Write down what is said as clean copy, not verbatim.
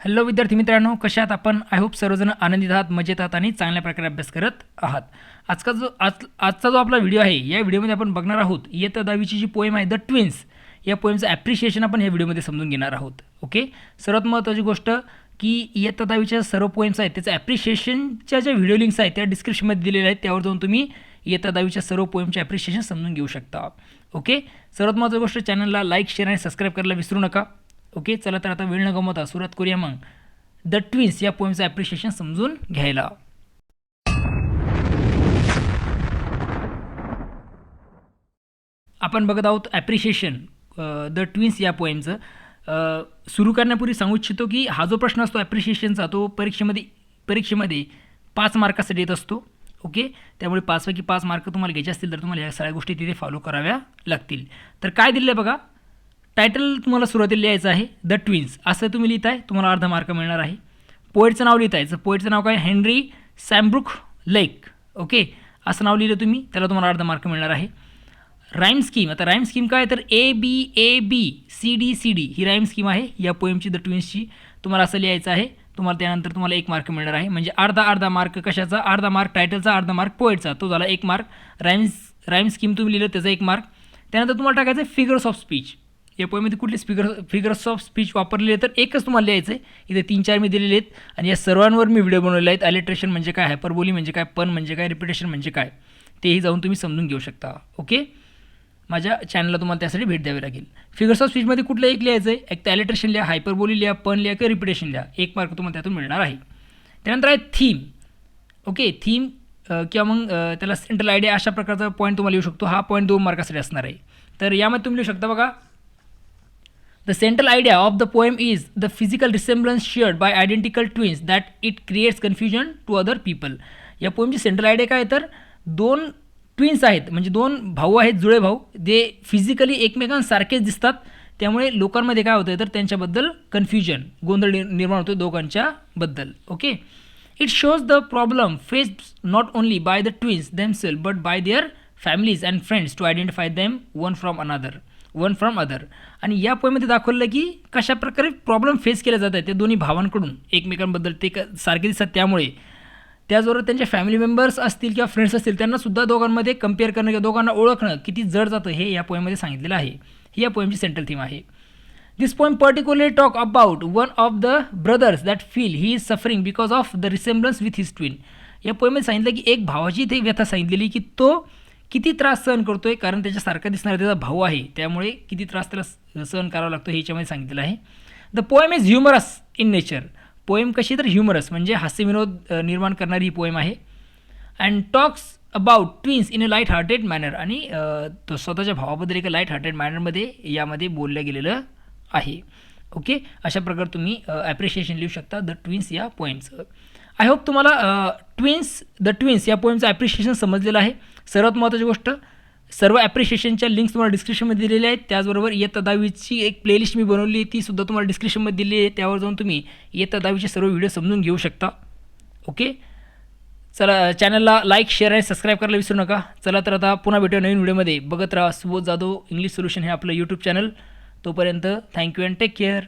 Hello विद्यार्थी मित्रांनो, कशा आहात आपण? आय होप सर्वजण आनंदित आहात, मजेत आहात आणि चांगल्या प्रकारे अभ्यास करत आहात. आजचा जो आपला व्हिडिओ आहे, या व्हिडिओमध्ये आपण बघणार आहोत इयत्ता 10वीची जी पोएम आहे द ट्विन्स, या पोएमचं ॲप्रिशिएशन आपण या व्हिडिओमध्ये समजून घेणार आहोत. ओके, सर्वात महत्त्वाची गोष्ट की इयत्ता 10वीच्या सर्व पोएम्स आहेत त्याचं ॲप्रिशिएशनच्या ज्या व्हिडिओ लिंक्स आहेत त्या डिस्क्रिप्शनमध्ये दिलेल्या आहेत, त्यावर जाऊन तुम्ही इयत्ता 10वीच्या सर्व पोएमचे ॲप्रिशिएशन समजून घेऊ शकता. ओके, सर्वात महत्त्वाची गोष्ट, चॅनलला लाईक, शेअर आणि सबस्क्राईब करायला विसरू नका. ओके, चला तर आता वेळ न गमावता सुरुवात करूया मग द ट्विन्स या पोएमचं ॲप्रिशिएशन समजून घ्यायला. आपण बघत आहोत ॲप्रिशिएशन द ट्विन्स या पोएमचं. सुरू करण्यापूर्वी सांगू इच्छितो की हा जो प्रश्न असतो ॲप्रिशिएशनचा तो परीक्षेमध्ये 5 मार्कासाठी येत असतो. ओके, त्यामुळे 5 पैकी 5 मार्क तुम्हाला घ्यायचे असतील तर तुम्हाला या सगळ्या गोष्टी तिथे फॉलो कराव्या लागतील. तर काय दिलं आहे बघा, टायटल तुम्हाला सुरुवातीला लिहायचं आहे द ट्विन्स, असं तुम्ही लिहिताय, तुम्हाला अर्धा मार्क मिळणार आहे. पोएटचं नाव लिहितायचं, पोएटचं नाव काय, हेनरी सॅम्ब्रुक लेक. ओके, असं नाव लिहिलं तुम्ही, त्याला तुम्हाला अर्धा मार्क मिळणार आहे. राईम स्कीम, आता राईम स्कीम काय, तर ABABCDCD ही राईम स्कीम आहे या पोएमची द ट्विन्सची. तुम्हाला असं लिहायचं आहे, तुम्हाला त्यानंतर तुम्हाला 1 मार्क मिळणार आहे. म्हणजे अर्धा मार्क कशाचा, अर्धा मार्क टायटलचा, अर्धा मार्क पोएटचा, तो झाला 1 मार्क. राईम स्कीम तुम्ही लिहिलं त्याचा 1 मार्क. त्यानंतर तुम्हाला टाकायचं आहे फिगर्स ऑफ स्पीच. या पोएममध्ये कुठले फिगर्स ऑफ स्पीच वापरलेले तर एकच तुम्हाला लिहायचं आहे. इथे 3-4 मी दिलेले आहेत आणि या सर्वांवर मी व्हिडिओ बनवलेले आहेत. ॲलिट्रेशन म्हणजे काय, हायपरबोली म्हणजे काय, पन म्हणजे काय, रिपिटेशन म्हणजे काय, तेही जाऊन तुम्ही समजून घेऊ शकता. ओके, माझ्या चॅनलला तुम्हाला त्यासाठी भेट द्यावी लागेल. फिगर्स ऑफ स्पीचमध्ये कुठलं एक लिहायचं आहे, एक तर ॲलिट्रेशन लिहा, हायपरबोली लिहा, पन लिहा किंवा रिपिटेशन लिहा. 1 मार्क तुम्हाला त्यातून मिळणार आहे. त्यानंतर आहे थीम. ओके, थीम किंवा मग त्याला सेंट्रल आयडिया अशा प्रकारचा पॉईंट तुम्हाला येऊ शकतो. हा पॉईंट 2 मार्कासाठी असणार आहे. तर यामध्ये तुम्ही लिहू शकता बघा, The central idea of the poem is the physical resemblance shared by identical twins that it creates confusion to other people. या पोएमची सेंट्रल आयडिया काय, तर 2 ट्विन्स आहेत, म्हणजे 2 भाऊ आहेत, जुळे भाऊ, ते फिजिकली एकमेकांसारखेच दिसतात. त्यामुळे लोकांमध्ये काय होतं तर त्यांच्याबद्दल कन्फ्युजन, गोंधळ निर्माण होतो दोघांच्याबद्दल. Okay, it shows the problem faced not only by the twins themselves but by their families and friends to identify them one from other. आणि या पोएममध्ये दाखवलं की कशा प्रकारे प्रॉब्लेम फेस केले जात आहेत त्या दोन्ही भावांकडून एकमेकांबद्दल, ते सारखे दिसतात. त्यामुळे त्याचबरोबर त्यांच्या फॅमिली मेंबर्स असतील किंवा फ्रेंड्स असतील त्यांनासुद्धा दोघांमध्ये कम्पेअर करणं किंवा दोघांना ओळखणं किती जड जातं हे या पोएममध्ये सांगितलेलं आहे. ही या पोएमची सेंट्रल थीम आहे. This poem particularly talk about one of the brothers that feel he is suffering because of the resemblance with his twin. या पोएममध्ये सांगितलं की एक भावाची ते व्यथा सांगितलेली की तो किती त्रास सहन करतोय, कारण त्याच्यासारखा दिसणारा त्याचा भाऊ आहे, त्यामुळे किती त्रास त्याला सहन करावा लागतो हे याच्यामध्ये सांगितलेलं आहे. The poem is humorous in nature. Poem कशी तर ह्युमरस म्हणजे हास्यविनोद निर्माण करणारी ही पोएम आहे. And talks about twins in a light hearted manner. आणि तो स्वतःच्या भावाबद्दल एका लाईट हार्टेड मॅनरमध्ये यामध्ये बोललं गेलेलं आहे. ओके, अशा प्रकारे तुम्ही ॲप्रिशिएशन लिहू शकता द ट्विन्स या पोएमचं. आय होप तुम्हाला द ट्विन्स या पोएमचं ॲप्रिशिएशन समजलेलं आहे. सर्वात महत्त्वाची गोष्ट, सर्व ॲप्रिशिएशनच्या लिंक्स तुम्हाला डिस्क्रिप्शनमध्ये दिलेल्या आहेत. त्याचबरोबर इयत्ता 10वीची एक प्लेलिस्ट मी बनवली आहे, ती सुद्धा तुम्हाला डिस्क्रिप्शनमध्ये दिली आहे. त्यावर जाऊन तुम्ही इयत्ता 10वीचे सर्व व्हिडिओ समजून घेऊ शकता. ओके, चला, चॅनलला लाईक, शेअर आणि सबस्क्राईब करायला विसरू नका. चला तर आता पुन्हा भेटूया नवीन व्हिडिओमध्ये. बघत राहा सुबोध जाधव इंग्लिश सोल्युशन हे आपलं यूट्यूब चॅनल. तोपर्यंत थँक्यू अँड टेक केअर.